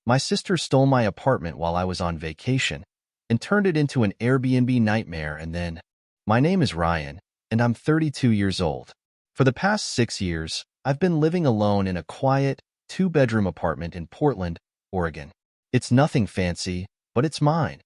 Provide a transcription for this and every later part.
My sister stole my apartment while I was on vacation and turned it into an Airbnb nightmare, and then, my name is Ryan, and I'm 32 years old. For the past 6 years, I've been living alone in a quiet, two-bedroom apartment in Portland, Oregon. It's nothing fancy, but it's mine.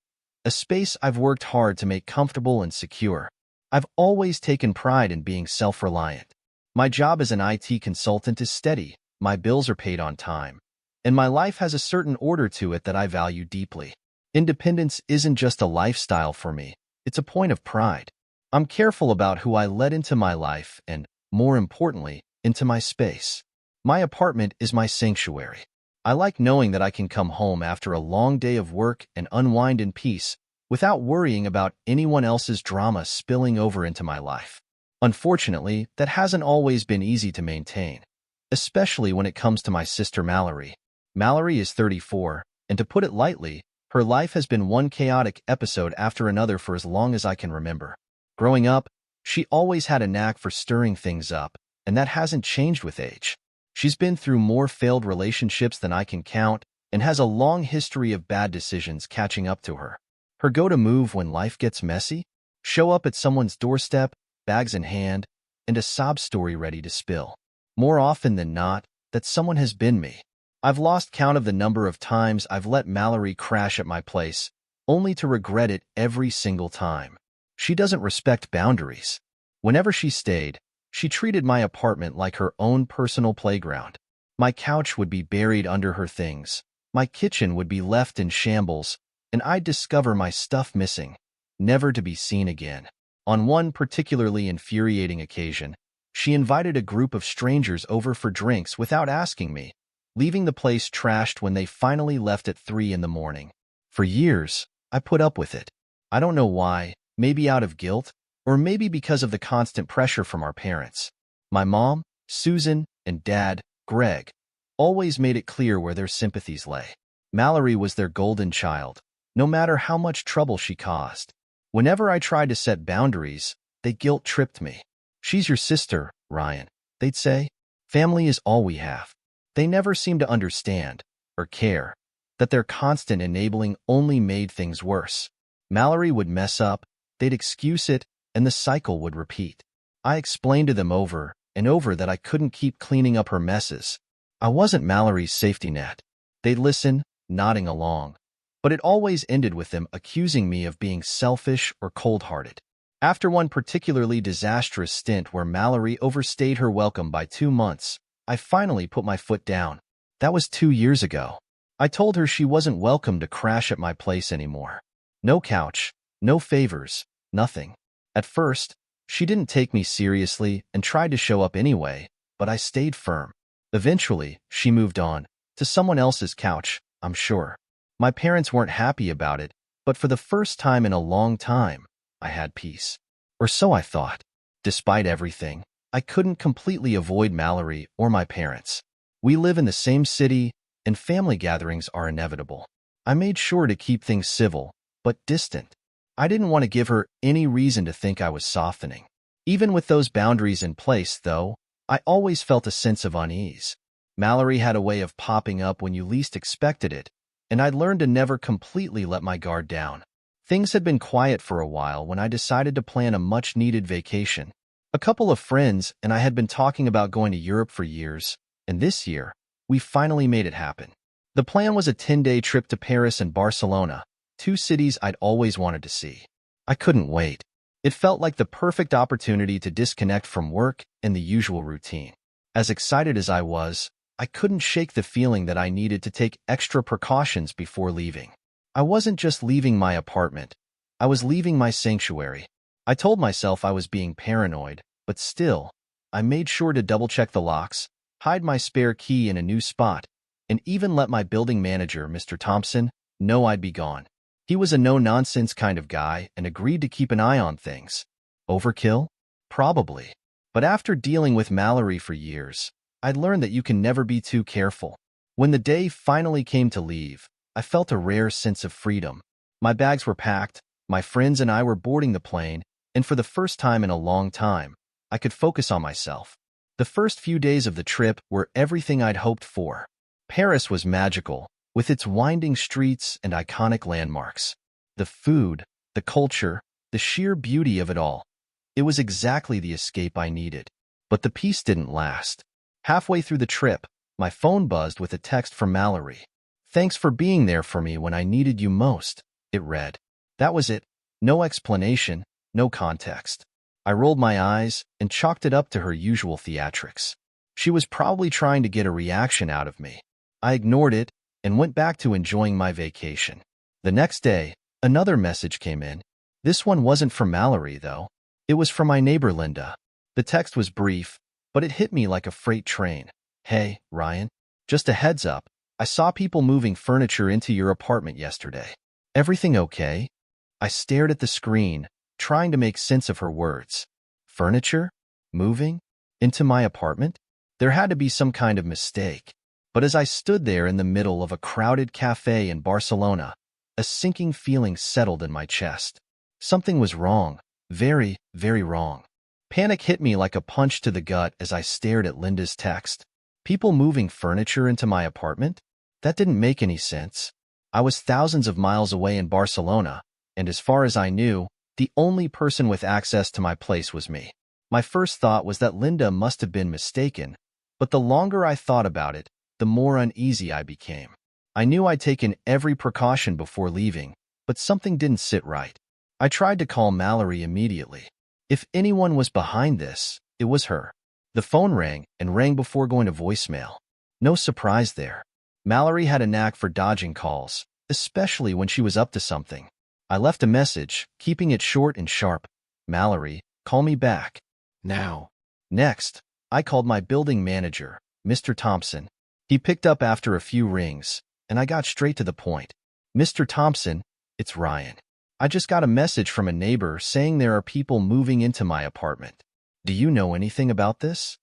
A space I've worked hard to make comfortable and secure. I've always taken pride in being self-reliant. My job as an IT consultant is steady, my bills are paid on time, and my life has a certain order to it that I value deeply. Independence isn't just a lifestyle for me, it's a point of pride. I'm careful about who I let into my life and, more importantly, into my space. My apartment is my sanctuary. I like knowing that I can come home after a long day of work and unwind in peace without worrying about anyone else's drama spilling over into my life. Unfortunately, that hasn't always been easy to maintain, especially when it comes to my sister Mallory. Mallory is 34, and to put it lightly, her life has been one chaotic episode after another for as long as I can remember. Growing up, she always had a knack for stirring things up, and that hasn't changed with age. She's been through more failed relationships than I can count and has a long history of bad decisions catching up to her. Her go-to move when life gets messy? Show up at someone's doorstep, bags in hand, and a sob story ready to spill. More often than not, that someone has been me. I've lost count of the number of times I've let Mallory crash at my place, only to regret it every single time. She doesn't respect boundaries. Whenever she stayed, she treated my apartment like her own personal playground. My couch would be buried under her things, my kitchen would be left in shambles, and I'd discover my stuff missing, never to be seen again. On one particularly infuriating occasion, she invited a group of strangers over for drinks without asking me, leaving the place trashed when they finally left at 3 in the morning. For years, I put up with it. I don't know why, maybe out of guilt, or maybe because of the constant pressure from our parents. My mom, Susan, and dad, Greg, always made it clear where their sympathies lay. Mallory was their golden child, no matter how much trouble she caused. Whenever I tried to set boundaries, they guilt-tripped me. "She's your sister, Ryan," they'd say. "Family is all we have." They never seemed to understand, or care, that their constant enabling only made things worse. Mallory would mess up, they'd excuse it, and the cycle would repeat. I explained to them over and over that I couldn't keep cleaning up her messes. I wasn't Mallory's safety net. They'd listen, nodding along, but it always ended with them accusing me of being selfish or cold-hearted. After one particularly disastrous stint where Mallory overstayed her welcome by 2 months, I finally put my foot down. That was 2 years ago. I told her she wasn't welcome to crash at my place anymore. No couch, no favors, nothing. At first, she didn't take me seriously and tried to show up anyway, but I stayed firm. Eventually, she moved on, to someone else's couch, I'm sure. My parents weren't happy about it, but for the first time in a long time, I had peace. Or so I thought. Despite everything, I couldn't completely avoid Mallory or my parents. We live in the same city, and family gatherings are inevitable. I made sure to keep things civil, but distant. I didn't want to give her any reason to think I was softening. Even with those boundaries in place, though, I always felt a sense of unease. Mallory had a way of popping up when you least expected it, and I'd learned to never completely let my guard down. Things had been quiet for a while when I decided to plan a much-needed vacation. A couple of friends and I had been talking about going to Europe for years, and this year, we finally made it happen. The plan was a 10-day trip to Paris and Barcelona, 2 cities I'd always wanted to see. I couldn't wait. It felt like the perfect opportunity to disconnect from work and the usual routine. As excited as I was, I couldn't shake the feeling that I needed to take extra precautions before leaving. I wasn't just leaving my apartment. I was leaving my sanctuary. I told myself I was being paranoid, but still, I made sure to double-check the locks, hide my spare key in a new spot, and even let my building manager, Mr. Thompson, know I'd be gone. He was a no-nonsense kind of guy and agreed to keep an eye on things. Overkill? Probably. But after dealing with Mallory for years, I'd learned that you can never be too careful. When the day finally came to leave, I felt a rare sense of freedom. My bags were packed, my friends and I were boarding the plane, and for the first time in a long time, I could focus on myself. The first few days of the trip were everything I'd hoped for. Paris was magical, with its winding streets and iconic landmarks. The food, the culture, the sheer beauty of it all. It was exactly the escape I needed. But the peace didn't last. Halfway through the trip, my phone buzzed with a text from Mallory. "Thanks for being there for me when I needed you most," it read. That was it. No explanation, no context. I rolled my eyes and chalked it up to her usual theatrics. She was probably trying to get a reaction out of me. I ignored it and went back to enjoying my vacation. The next day, another message came in. This one wasn't from Mallory, though. It was from my neighbor, Linda. The text was brief, but it hit me like a freight train. "Hey, Ryan. Just a heads up. I saw people moving furniture into your apartment yesterday. Everything okay?" I stared at the screen, trying to make sense of her words. Furniture? Moving? Into my apartment? There had to be some kind of mistake. But as I stood there in the middle of a crowded cafe in Barcelona, a sinking feeling settled in my chest. Something was wrong. Very, very wrong. Panic hit me like a punch to the gut as I stared at Linda's text. People moving furniture into my apartment? That didn't make any sense. I was thousands of miles away in Barcelona, and as far as I knew, the only person with access to my place was me. My first thought was that Linda must have been mistaken, but the longer I thought about it, the more uneasy I became. I knew I'd taken every precaution before leaving, but something didn't sit right. I tried to call Mallory immediately. If anyone was behind this, it was her. The phone rang and rang before going to voicemail. No surprise there. Mallory had a knack for dodging calls, especially when she was up to something. I left a message, keeping it short and sharp. "Mallory, call me back. Now." Next, I called my building manager, Mr. Thompson. He picked up after a few rings, and I got straight to the point. "Mr. Thompson, it's Ryan. I just got a message from a neighbor saying there are people moving into my apartment. Do you know anything about this?"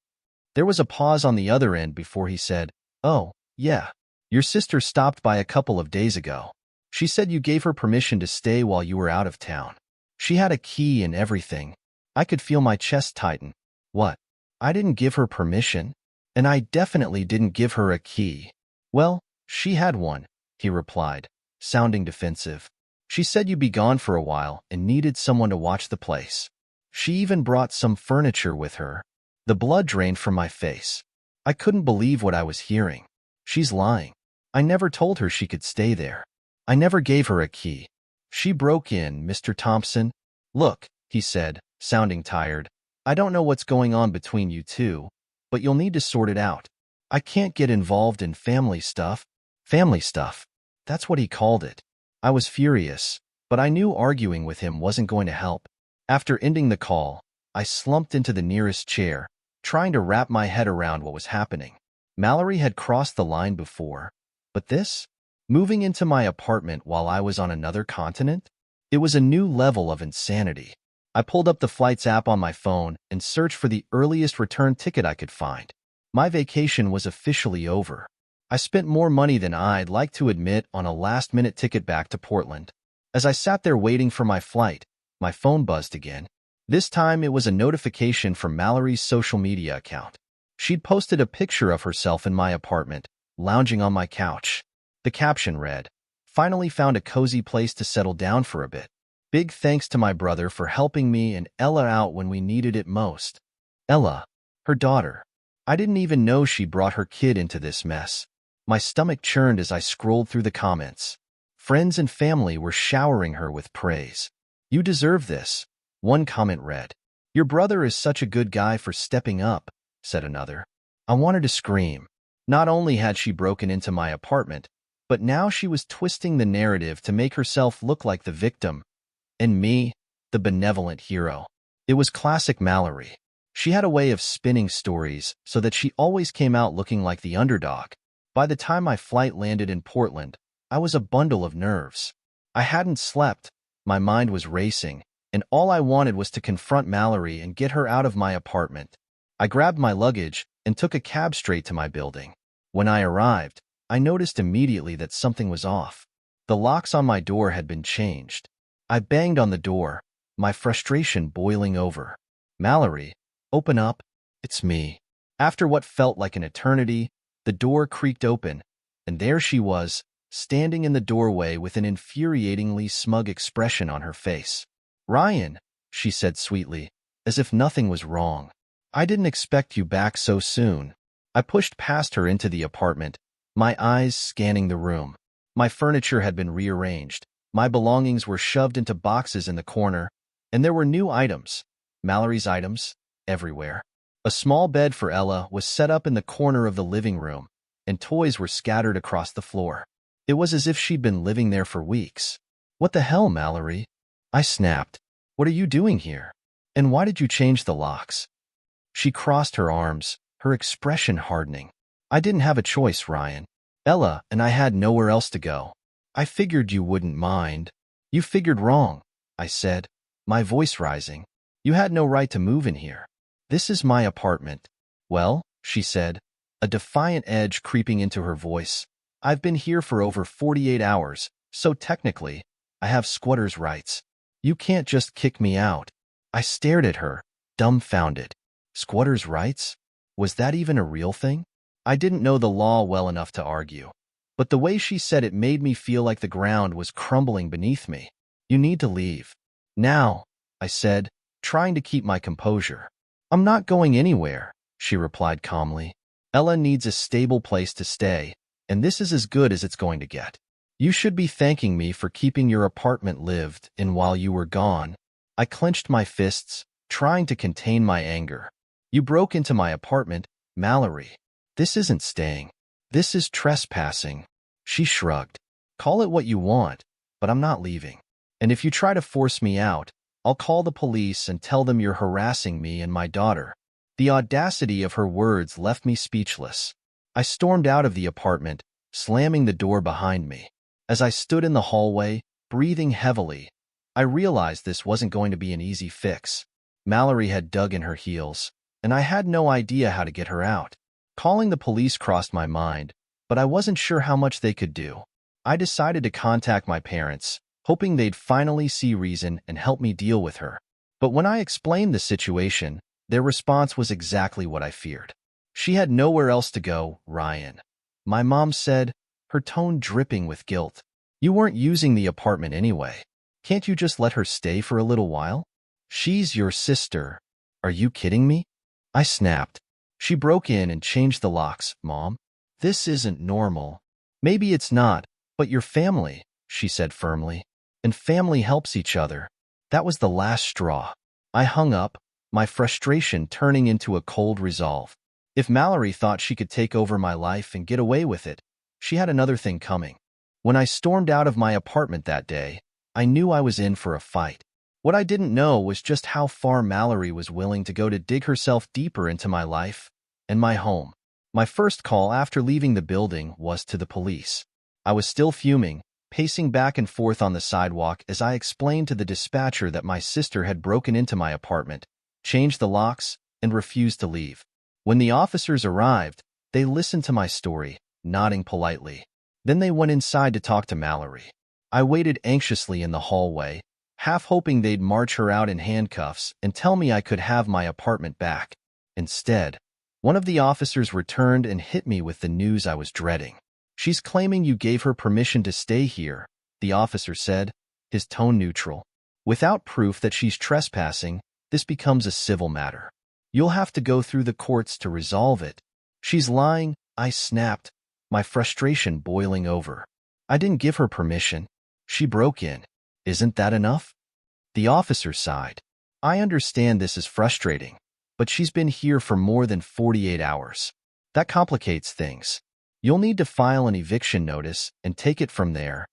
There was a pause on the other end before he said, "Oh, yeah. Your sister stopped by a couple of days ago. She said you gave her permission to stay while you were out of town. She had a key and everything." I could feel my chest tighten. What? I didn't give her permission? And I definitely didn't give her a key. "Well, she had one," he replied, sounding defensive. "She said you'd be gone for a while and needed someone to watch the place. She even brought some furniture with her." The blood drained from my face. I couldn't believe what I was hearing. She's lying. I never told her she could stay there. I never gave her a key. She broke in, Mr. Thompson. "Look," he said, sounding tired. "I don't know what's going on between you two, but you'll need to sort it out. I can't get involved in family stuff." Family stuff. That's what he called it. I was furious, but I knew arguing with him wasn't going to help. After ending the call, I slumped into the nearest chair, trying to wrap my head around what was happening. Mallory had crossed the line before, but this? Moving into my apartment while I was on another continent? It was a new level of insanity. I pulled up the flights app on my phone and searched for the earliest return ticket I could find. My vacation was officially over. I spent more money than I'd like to admit on a last-minute ticket back to Portland. As I sat there waiting for my flight, my phone buzzed again. This time it was a notification from Mallory's social media account. She'd posted a picture of herself in my apartment, lounging on my couch. The caption read, "Finally found a cozy place to settle down for a bit. Big thanks to my brother for helping me and Ella out when we needed it most." Ella, her daughter. I didn't even know she brought her kid into this mess. My stomach churned as I scrolled through the comments. Friends and family were showering her with praise. "You deserve this," one comment read. "Your brother is such a good guy for stepping up," said another. I wanted to scream. Not only had she broken into my apartment, but now she was twisting the narrative to make herself look like the victim, and me, the benevolent hero. It was classic Mallory. She had a way of spinning stories so that she always came out looking like the underdog. By the time my flight landed in Portland, I was a bundle of nerves. I hadn't slept, my mind was racing, and all I wanted was to confront Mallory and get her out of my apartment. I grabbed my luggage and took a cab straight to my building. When I arrived, I noticed immediately that something was off. The locks on my door had been changed. I banged on the door, my frustration boiling over. "Mallory, open up. It's me." After what felt like an eternity, the door creaked open, and there she was, standing in the doorway with an infuriatingly smug expression on her face. "Ryan," she said sweetly, as if nothing was wrong. "I didn't expect you back so soon." I pushed past her into the apartment, my eyes scanning the room. My furniture had been rearranged. My belongings were shoved into boxes in the corner, and there were new items, Mallory's items, everywhere. A small bed for Ella was set up in the corner of the living room, and toys were scattered across the floor. It was as if she'd been living there for weeks. "What the hell, Mallory?" I snapped. "What are you doing here? And why did you change the locks?" She crossed her arms, her expression hardening. "I didn't have a choice, Ryan. Ella and I had nowhere else to go. I figured you wouldn't mind." "You figured wrong," I said, my voice rising. "You had no right to move in here. This is my apartment." "Well," she said, a defiant edge creeping into her voice, "I've been here for over 48 hours, so technically, I have squatter's rights. You can't just kick me out." I stared at her, dumbfounded. Squatter's rights? Was that even a real thing? I didn't know the law well enough to argue, but the way she said it made me feel like the ground was crumbling beneath me. "You need to leave. Now," I said, trying to keep my composure. "I'm not going anywhere," she replied calmly. "Ella needs a stable place to stay, and this is as good as it's going to get. You should be thanking me for keeping your apartment lived in while you were gone." I clenched my fists, trying to contain my anger. "You broke into my apartment, Mallory. This isn't staying. This is trespassing." She shrugged. "Call it what you want, but I'm not leaving. And if you try to force me out, I'll call the police and tell them you're harassing me and my daughter." The audacity of her words left me speechless. I stormed out of the apartment, slamming the door behind me. As I stood in the hallway, breathing heavily, I realized this wasn't going to be an easy fix. Mallory had dug in her heels, and I had no idea how to get her out. Calling the police crossed my mind, but I wasn't sure how much they could do. I decided to contact my parents, hoping they'd finally see reason and help me deal with her. But when I explained the situation, their response was exactly what I feared. "She had nowhere else to go, Ryan," my mom said, her tone dripping with guilt. "You weren't using the apartment anyway. Can't you just let her stay for a little while? She's your sister. Are you kidding me?" I snapped. "She broke in and changed the locks, Mom. This isn't normal." "Maybe it's not, but you're family," she said firmly. "And family helps each other." That was the last straw. I hung up, my frustration turning into a cold resolve. If Mallory thought she could take over my life and get away with it, she had another thing coming. When I stormed out of my apartment that day, I knew I was in for a fight. What I didn't know was just how far Mallory was willing to go to dig herself deeper into my life and my home. My first call after leaving the building was to the police. I was still fuming, pacing back and forth on the sidewalk as I explained to the dispatcher that my sister had broken into my apartment, changed the locks, and refused to leave. When the officers arrived, they listened to my story, nodding politely. Then they went inside to talk to Mallory. I waited anxiously in the hallway, half hoping they'd march her out in handcuffs and tell me I could have my apartment back. Instead, one of the officers returned and hit me with the news I was dreading. "She's claiming you gave her permission to stay here," the officer said, his tone neutral. "Without proof that she's trespassing, this becomes a civil matter. You'll have to go through the courts to resolve it." "She's lying," I snapped, my frustration boiling over. "I didn't give her permission. She broke in. Isn't that enough?" The officer sighed. "I understand this is frustrating, but she's been here for more than 48 hours. That complicates things. You'll need to file an eviction notice and take it from there."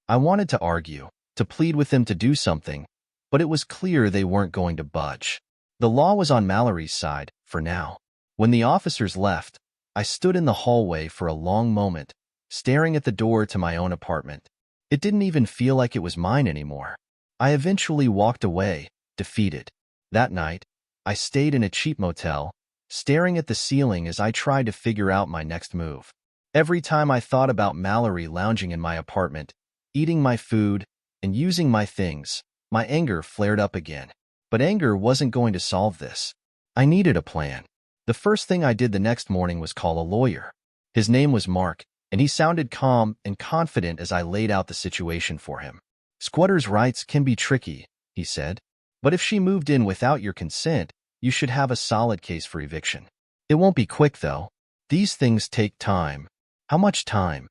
I wanted to argue, to plead with them to do something, but it was clear they weren't going to budge. The law was on Mallory's side, for now. When the officers left, I stood in the hallway for a long moment, staring at the door to my own apartment. It didn't even feel like it was mine anymore. I eventually walked away, defeated. That night, I stayed in a cheap motel, staring at the ceiling as I tried to figure out my next move. Every time I thought about Mallory lounging in my apartment, eating my food, and using my things, my anger flared up again. But anger wasn't going to solve this. I needed a plan. The first thing I did the next morning was call a lawyer. His name was Mark, and he sounded calm and confident as I laid out the situation for him. Squatters' rights can be tricky, he said, but if she moved in without your consent, you should have a solid case for eviction. It won't be quick, though. These things take time. How much time?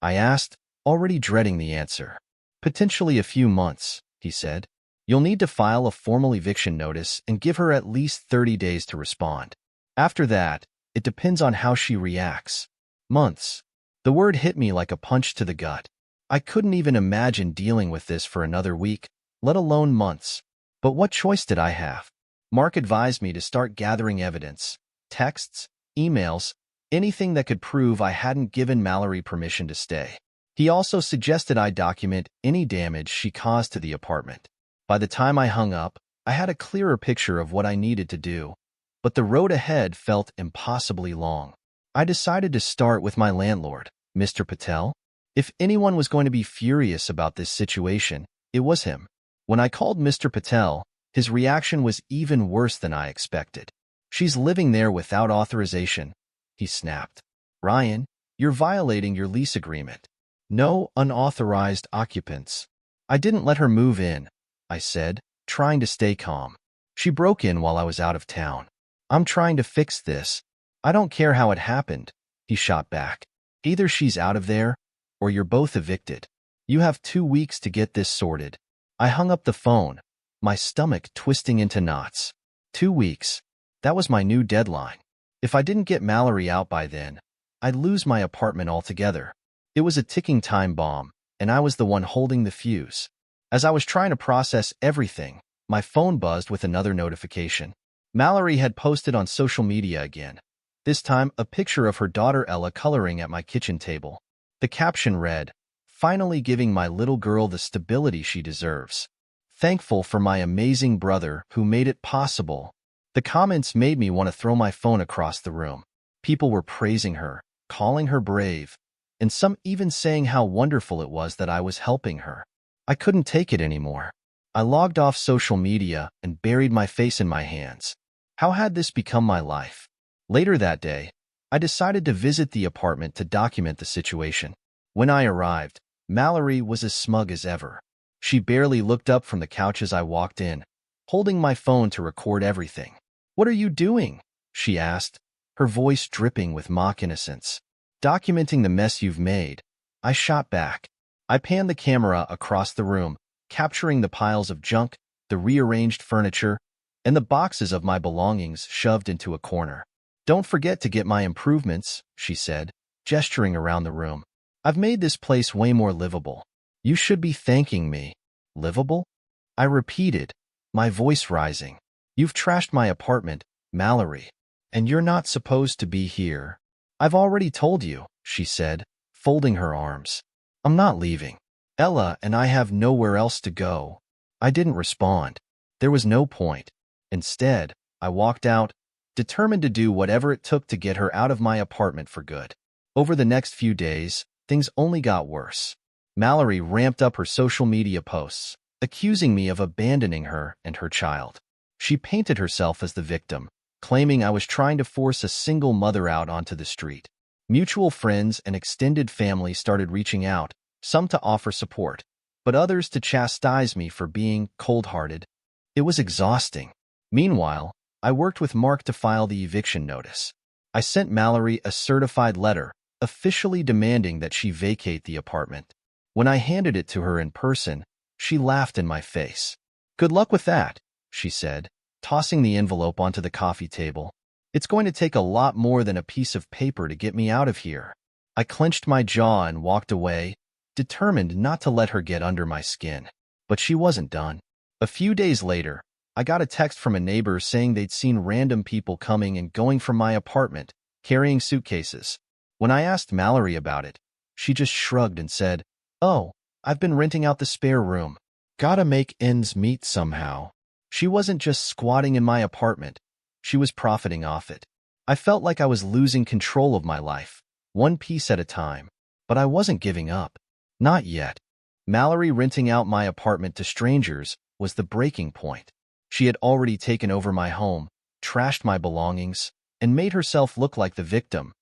I asked, already dreading the answer. Potentially a few months, he said. You'll need to file a formal eviction notice and give her at least 30 days to respond. After that, it depends on how she reacts. Months. The word hit me like a punch to the gut. I couldn't even imagine dealing with this for another week, let alone months. But what choice did I have? Mark advised me to start gathering evidence, texts, emails, anything that could prove I hadn't given Mallory permission to stay. He also suggested I document any damage she caused to the apartment. By the time I hung up, I had a clearer picture of what I needed to do, but the road ahead felt impossibly long. I decided to start with my landlord, Mr. Patel. If anyone was going to be furious about this situation, it was him. When I called Mr. Patel, his reaction was even worse than I expected. She's living there without authorization, he snapped. Ryan, you're violating your lease agreement. No unauthorized occupants. I didn't let her move in, I said, trying to stay calm. She broke in while I was out of town. I'm trying to fix this. I don't care how it happened, he shot back. Either she's out of there, or you're both evicted. You have 2 weeks to get this sorted. I hung up the phone, my stomach twisting into knots. 2 weeks. That was my new deadline. If I didn't get Mallory out by then, I'd lose my apartment altogether. It was a ticking time bomb, and I was the one holding the fuse. As I was trying to process everything, my phone buzzed with another notification. Mallory had posted on social media again, this time a picture of her daughter Ella coloring at my kitchen table. The caption read, "Finally giving my little girl the stability she deserves. Thankful for my amazing brother who made it possible." The comments made me want to throw my phone across the room. People were praising her, calling her brave, and some even saying how wonderful it was that I was helping her. I couldn't take it anymore. I logged off social media and buried my face in my hands. How had this become my life? Later that day, I decided to visit the apartment to document the situation. When I arrived, Mallory was as smug as ever. She barely looked up from the couch as I walked in, holding my phone to record everything. "What are you doing?" she asked, her voice dripping with mock innocence. "Documenting the mess you've made," I shot back. I panned the camera across the room, capturing the piles of junk, the rearranged furniture, and the boxes of my belongings shoved into a corner. "Don't forget to get my improvements," she said, gesturing around the room. "I've made this place way more livable. You should be thanking me." "Livable?" I repeated, my voice rising. "You've trashed my apartment, Mallory, and you're not supposed to be here." "I've already told you," she said, folding her arms. "I'm not leaving. Ella and I have nowhere else to go." I didn't respond. There was no point. Instead, I walked out, determined to do whatever it took to get her out of my apartment for good. Over the next few days, things only got worse. Mallory ramped up her social media posts, accusing me of abandoning her and her child. She painted herself as the victim, claiming I was trying to force a single mother out onto the street. Mutual friends and extended family started reaching out, some to offer support, but others to chastise me for being cold-hearted. It was exhausting. Meanwhile, I worked with Mark to file the eviction notice. I sent Mallory a certified letter, officially demanding that she vacate the apartment. When I handed it to her in person, she laughed in my face. "Good luck with that," she said, tossing the envelope onto the coffee table. "It's going to take a lot more than a piece of paper to get me out of here." I clenched my jaw and walked away, determined not to let her get under my skin. But she wasn't done. A few days later, I got a text from a neighbor saying they'd seen random people coming and going from my apartment, carrying suitcases. When I asked Mallory about it, she just shrugged and said, "Oh, I've been renting out the spare room. Gotta make ends meet somehow." She wasn't just squatting in my apartment. She was profiting off it. I felt like I was losing control of my life, one piece at a time. But I wasn't giving up. Not yet. Mallory renting out my apartment to strangers was the breaking point. She had already taken over my home, trashed my belongings, and made herself look like the victim.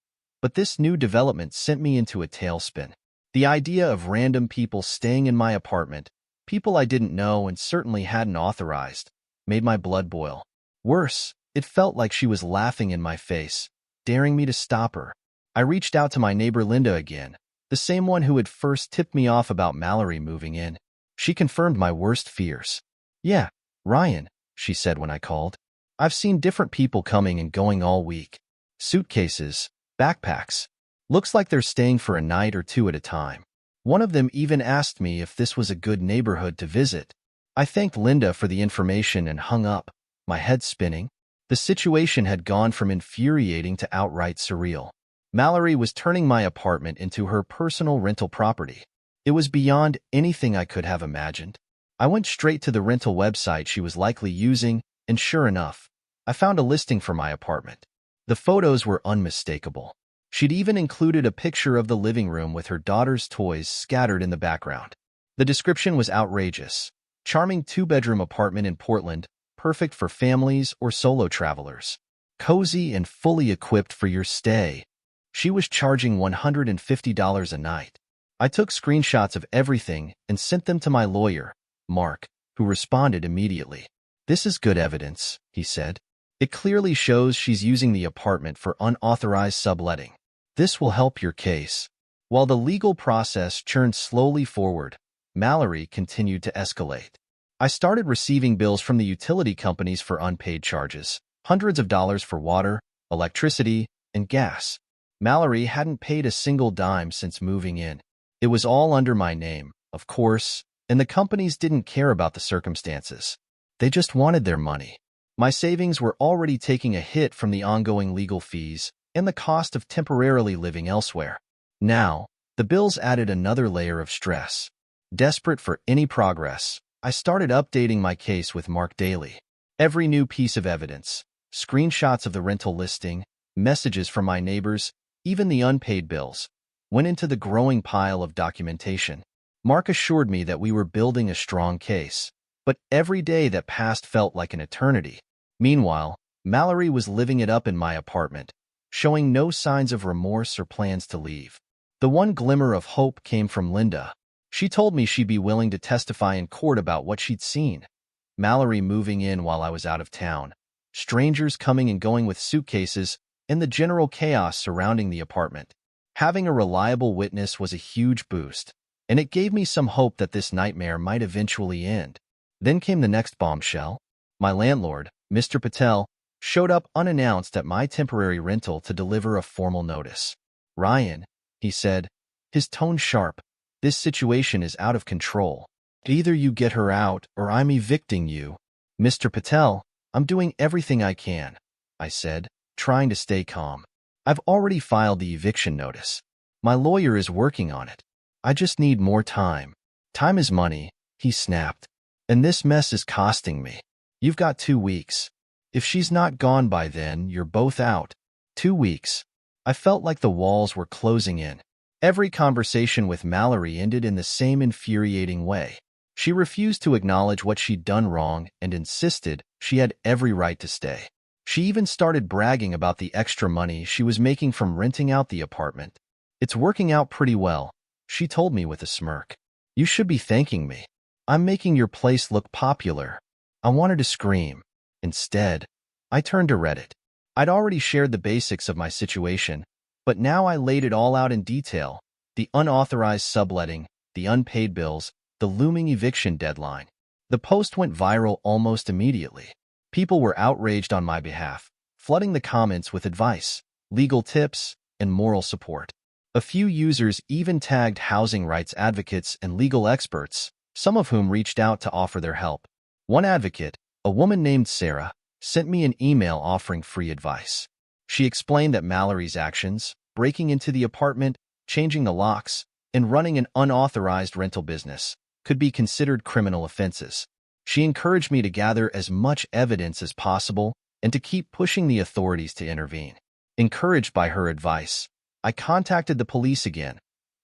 But this new development sent me into a tailspin. The idea of random people staying in my apartment, people I didn't know and certainly hadn't authorized, made my blood boil. Worse, it felt like she was laughing in my face, daring me to stop her. I reached out to my neighbor Linda again, the same one who had first tipped me off about Mallory moving in. She confirmed my worst fears. "Yeah, Ryan," she said when I called. "I've seen different people coming and going all week. Suitcases, backpacks. Looks like they're staying for a night or two at a time. One of them even asked me if this was a good neighborhood to visit." I thanked Linda for the information and hung up, my head spinning. The situation had gone from infuriating to outright surreal. Mallory was turning my apartment into her personal rental property. It was beyond anything I could have imagined. I went straight to the rental website she was likely using, and sure enough, I found a listing for my apartment. The photos were unmistakable. She'd even included a picture of the living room with her daughter's toys scattered in the background. The description was outrageous. Charming two-bedroom apartment in Portland, perfect for families or solo travelers. Cozy and fully equipped for your stay. She was charging $150 a night. I took screenshots of everything and sent them to my lawyer, Mark, who responded immediately. "This is good evidence," he said. "It clearly shows she's using the apartment for unauthorized subletting. This will help your case." While the legal process churned slowly forward, Mallory continued to escalate. I started receiving bills from the utility companies for unpaid charges, hundreds of dollars for water, electricity, and gas. Mallory hadn't paid a single dime since moving in. It was all under my name, of course, and the companies didn't care about the circumstances. They just wanted their money. My savings were already taking a hit from the ongoing legal fees and the cost of temporarily living elsewhere. Now, the bills added another layer of stress. Desperate for any progress, I started updating my case with Mark daily. Every new piece of evidence, screenshots of the rental listing, messages from my neighbors, even the unpaid bills, went into the growing pile of documentation. Mark assured me that we were building a strong case, but every day that passed felt like an eternity. Meanwhile, Mallory was living it up in my apartment, showing no signs of remorse or plans to leave. The one glimmer of hope came from Linda. She told me she'd be willing to testify in court about what she'd seen. Mallory moving in while I was out of town, strangers coming and going with suitcases, and the general chaos surrounding the apartment. Having a reliable witness was a huge boost, and it gave me some hope that this nightmare might eventually end. Then came the next bombshell. My landlord, Mr. Patel, showed up unannounced at my temporary rental to deliver a formal notice. "Ryan," he said, his tone sharp, "this situation is out of control. Either you get her out or I'm evicting you." "Mr. Patel, I'm doing everything I can," I said, trying to stay calm. "I've already filed the eviction notice. My lawyer is working on it. I just need more time." "Time is money," he snapped. "And this mess is costing me. You've got 2 weeks. If she's not gone by then, you're both out." 2 weeks. I felt like the walls were closing in. Every conversation with Mallory ended in the same infuriating way. She refused to acknowledge what she'd done wrong and insisted she had every right to stay. She even started bragging about the extra money she was making from renting out the apartment. "It's working out pretty well," she told me with a smirk. "You should be thanking me. I'm making your place look popular." I wanted to scream. Instead, I turned to Reddit. I'd already shared the basics of my situation, but now I laid it all out in detail: the unauthorized subletting, the unpaid bills, the looming eviction deadline. The post went viral almost immediately. People were outraged on my behalf, flooding the comments with advice, legal tips, and moral support. A few users even tagged housing rights advocates and legal experts, some of whom reached out to offer their help. One advocate, a woman named Sarah, sent me an email offering free advice. She explained that Mallory's actions, breaking into the apartment, changing the locks, and running an unauthorized rental business, could be considered criminal offenses. She encouraged me to gather as much evidence as possible and to keep pushing the authorities to intervene. Encouraged by her advice, I contacted the police again,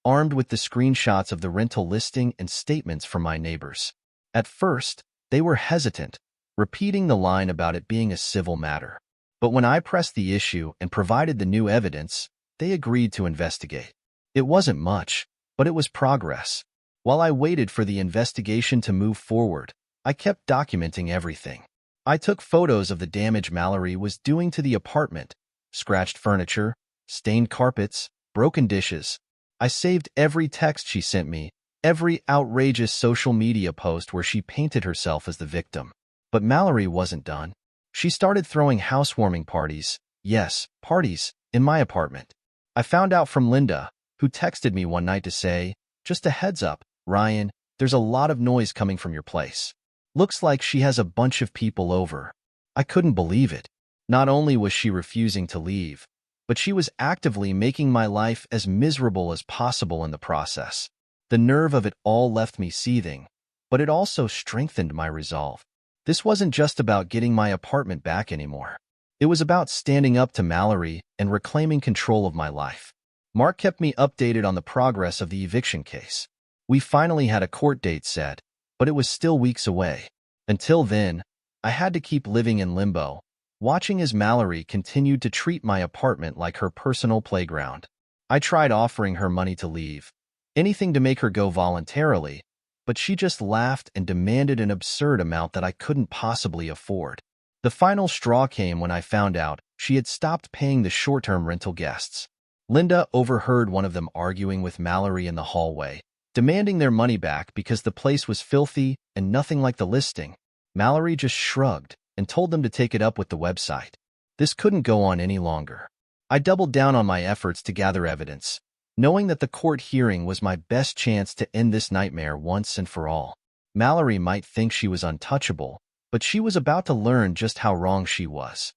armed with the screenshots of the rental listing and statements from my neighbors. At first, they were hesitant, repeating the line about it being a civil matter. But when I pressed the issue and provided the new evidence, they agreed to investigate. It wasn't much, but it was progress. While I waited for the investigation to move forward, I kept documenting everything. I took photos of the damage Mallory was doing to the apartment: scratched furniture, stained carpets, broken dishes. I saved every text she sent me, every outrageous social media post where she painted herself as the victim. But Mallory wasn't done. She started throwing housewarming parties, yes, parties, in my apartment. I found out from Linda, who texted me one night to say, "Just a heads up, Ryan, there's a lot of noise coming from your place. Looks like she has a bunch of people over." I couldn't believe it. Not only was she refusing to leave, but she was actively making my life as miserable as possible in the process. The nerve of it all left me seething, but it also strengthened my resolve. This wasn't just about getting my apartment back anymore. It was about standing up to Mallory and reclaiming control of my life. Mark kept me updated on the progress of the eviction case. We finally had a court date set, but it was still weeks away. Until then, I had to keep living in limbo, watching as Mallory continued to treat my apartment like her personal playground. I tried offering her money to leave, anything to make her go voluntarily, but she just laughed and demanded an absurd amount that I couldn't possibly afford. The final straw came when I found out she had stopped paying the short-term rental guests. Linda overheard one of them arguing with Mallory in the hallway, demanding their money back because the place was filthy and nothing like the listing. Mallory just shrugged and told them to take it up with the website. This couldn't go on any longer. I doubled down on my efforts to gather evidence, knowing that the court hearing was my best chance to end this nightmare once and for all. Mallory might think she was untouchable, but she was about to learn just how wrong she was.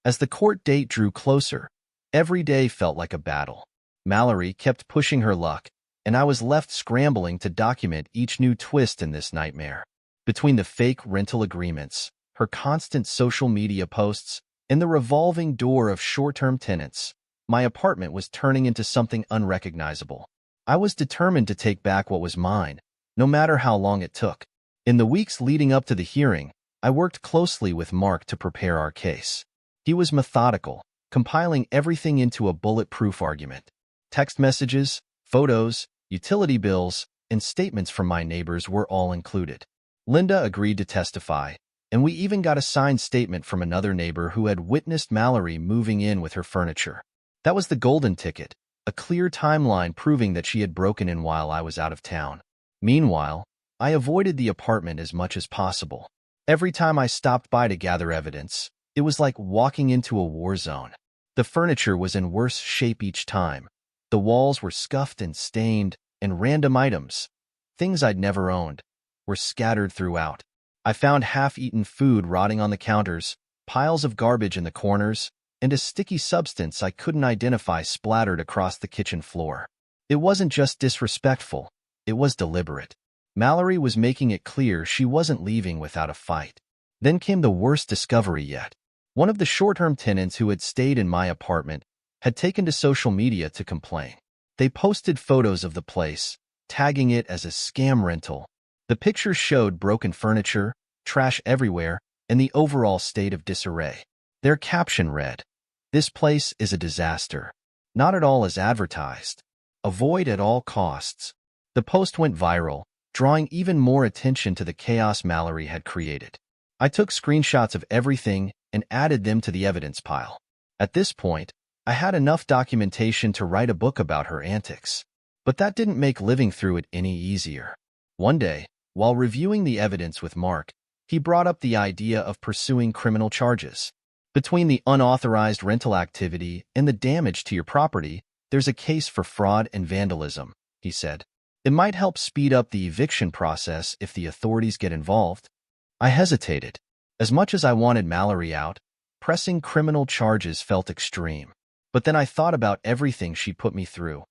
As the court date drew closer, every day felt like a battle. Mallory kept pushing her luck, and I was left scrambling to document each new twist in this nightmare. Between the fake rental agreements, her constant social media posts, and the revolving door of short-term tenants, my apartment was turning into something unrecognizable. I was determined to take back what was mine, no matter how long it took. In the weeks leading up to the hearing, I worked closely with Mark to prepare our case. He was methodical, compiling everything into a bulletproof argument. Text messages, photos, utility bills, and statements from my neighbors were all included. Linda agreed to testify, and we even got a signed statement from another neighbor who had witnessed Mallory moving in with her furniture. That was the golden ticket, a clear timeline proving that she had broken in while I was out of town. Meanwhile, I avoided the apartment as much as possible. Every time I stopped by to gather evidence, it was like walking into a war zone. The furniture was in worse shape each time. The walls were scuffed and stained, and random items, things I'd never owned, were scattered throughout. I found half-eaten food rotting on the counters, piles of garbage in the corners, and a sticky substance I couldn't identify splattered across the kitchen floor. It wasn't just disrespectful, it was deliberate. Mallory was making it clear she wasn't leaving without a fight. Then came the worst discovery yet. One of the short-term tenants who had stayed in my apartment had taken to social media to complain. They posted photos of the place, tagging it as a scam rental. The pictures showed broken furniture, trash everywhere, and the overall state of disarray. Their caption read, "This place is a disaster. Not at all as advertised. Avoid at all costs." The post went viral, drawing even more attention to the chaos Mallory had created. I took screenshots of everything and added them to the evidence pile. At this point, I had enough documentation to write a book about her antics. But that didn't make living through it any easier. One day, while reviewing the evidence with Mark, he brought up the idea of pursuing criminal charges. Between the unauthorized rental activity and the damage to your property, there's a case for fraud and vandalism, he said. It might help speed up the eviction process if the authorities get involved. I hesitated. As much as I wanted Mallory out, pressing criminal charges felt extreme. But then I thought about everything she put me through.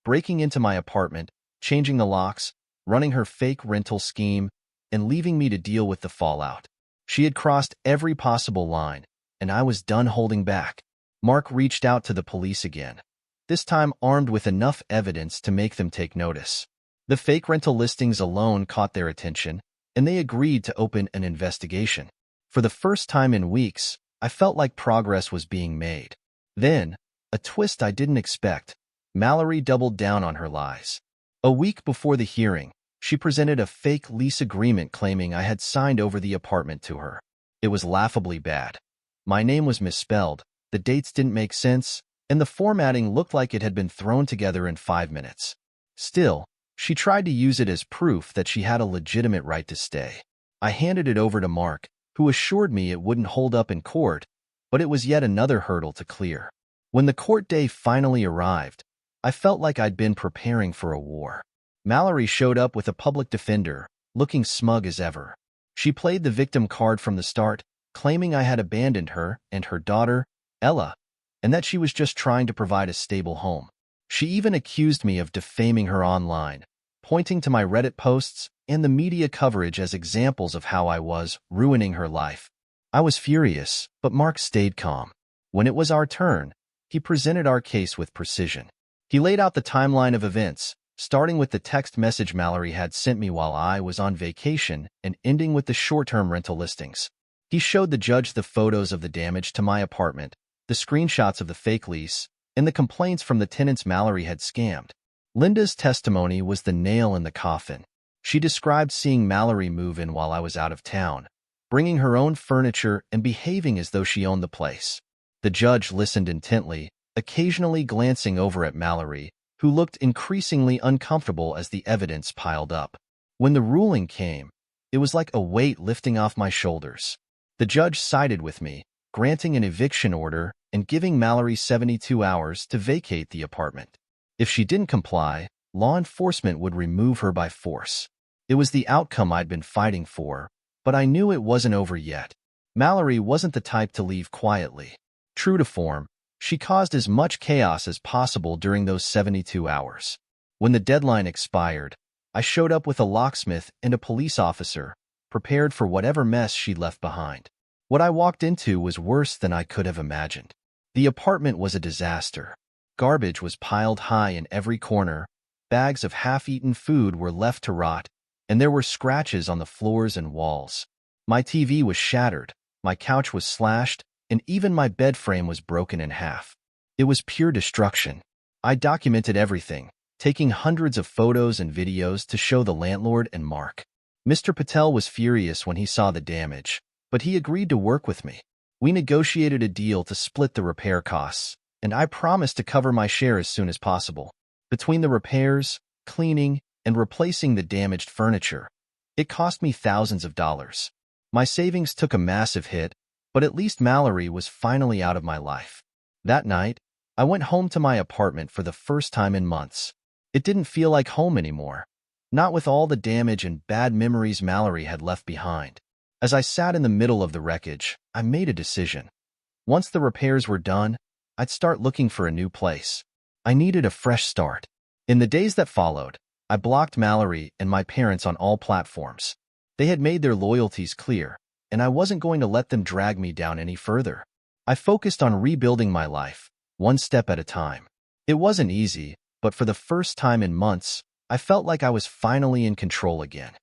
Breaking into my apartment, changing the locks, running her fake rental scheme, and leaving me to deal with the fallout. She had crossed every possible line, and I was done holding back. Mark reached out to the police again, this time armed with enough evidence to make them take notice. The fake rental listings alone caught their attention, and they agreed to open an investigation. For the first time in weeks, I felt like progress was being made. Then, a twist I didn't expect. Mallory doubled down on her lies. A week before the hearing, she presented a fake lease agreement claiming I had signed over the apartment to her. It was laughably bad. My name was misspelled, the dates didn't make sense, and the formatting looked like it had been thrown together in 5 minutes. Still, she tried to use it as proof that she had a legitimate right to stay. I handed it over to Mark, who assured me it wouldn't hold up in court, but it was yet another hurdle to clear. When the court day finally arrived, I felt like I'd been preparing for a war. Mallory showed up with a public defender, looking smug as ever. She played the victim card from the start, claiming I had abandoned her and her daughter, Ella, and that she was just trying to provide a stable home. She even accused me of defaming her online, pointing to my Reddit posts and the media coverage as examples of how I was ruining her life. I was furious, but Mark stayed calm. When it was our turn, he presented our case with precision. He laid out the timeline of events, starting with the text message Mallory had sent me while I was on vacation and ending with the short-term rental listings. He showed the judge the photos of the damage to my apartment, the screenshots of the fake lease, and the complaints from the tenants Mallory had scammed. Linda's testimony was the nail in the coffin. She described seeing Mallory move in while I was out of town, bringing her own furniture and behaving as though she owned the place. The judge listened intently, occasionally glancing over at Mallory, who looked increasingly uncomfortable as the evidence piled up. When the ruling came, it was like a weight lifting off my shoulders. The judge sided with me, granting an eviction order and giving Mallory 72 hours to vacate the apartment. If she didn't comply, law enforcement would remove her by force. It was the outcome I'd been fighting for, but I knew it wasn't over yet. Mallory wasn't the type to leave quietly. True to form, she caused as much chaos as possible during those 72 hours. When the deadline expired, I showed up with a locksmith and a police officer, prepared for whatever mess she'd left behind. What I walked into was worse than I could have imagined. The apartment was a disaster. Garbage was piled high in every corner, bags of half-eaten food were left to rot, and there were scratches on the floors and walls. My TV was shattered, my couch was slashed, and even my bed frame was broken in half. It was pure destruction. I documented everything, taking hundreds of photos and videos to show the landlord and Mark. Mr. Patel was furious when he saw the damage, but he agreed to work with me. We negotiated a deal to split the repair costs, and I promised to cover my share as soon as possible. Between the repairs, cleaning, and replacing the damaged furniture, it cost me thousands of dollars. My savings took a massive hit, but at least Mallory was finally out of my life. That night, I went home to my apartment for the first time in months. It didn't feel like home anymore, not with all the damage and bad memories Mallory had left behind. As I sat in the middle of the wreckage, I made a decision. Once the repairs were done, I'd start looking for a new place. I needed a fresh start. In the days that followed, I blocked Mallory and my parents on all platforms. They had made their loyalties clear, and I wasn't going to let them drag me down any further. I focused on rebuilding my life, one step at a time. It wasn't easy, but for the first time in months, I felt like I was finally in control again.